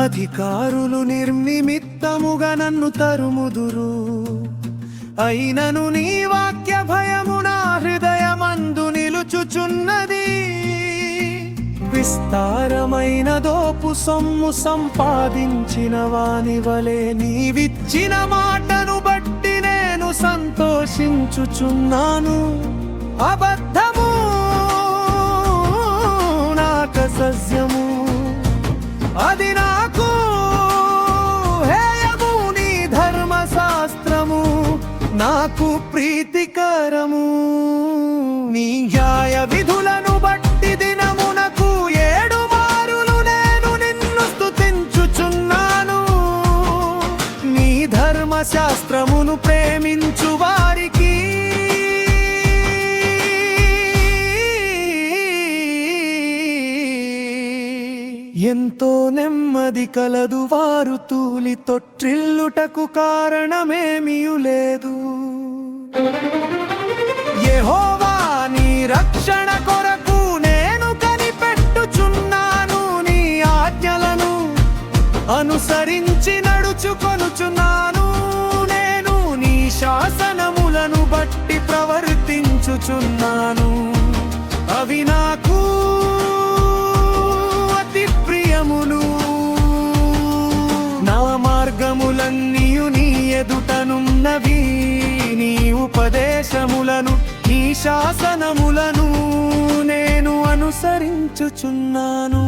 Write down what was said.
అధికారులు నిర్నిమిత్తముగా నన్ను తరుముదురు, అయినను నీ వాక్య భయము నా హృదయమందు నిలుచుచున్నది. విస్తారమైన దోపు సొమ్ము సంపాదించిన వాని వలె నీవిచ్చిన మాటను బట్టి నేను సంతోషించుచున్నాను. అబద్ధము నాకసహ్యము, అది నాకు హేయము. నీ ధర్మశాస్త్రము నాకు ప్రీతికరము. నీ న్యాయ విధులను బట్టి దినమునకు 7 మారులు నేను నిన్ను స్తుతించుచున్నాను. నీ ధర్మశాస్త్రమును ప్రేమించు వారికి ఎంతో నెమ్మది కలదు. వారు తూలి తొట్టిల్లుటకు కారణమేమీయు లేదు. యెహోవా నీ రక్షణ కొరకు నేను కనిపెట్టుచున్నాను. నీ ఆజ్ఞలను అనుసరించి నడుచుకొనుచున్నాను. నేను నీ శాసనములను బట్టి ప్రవర్తించుచున్నాను. అవి నాకు అతి ప్రియములు. నా మార్గములన్నీయు నీ ఎదుటనున్నవి. నీ ఉపదేశములను నీ శాసనములను నేను అనుసరించుచున్నాను.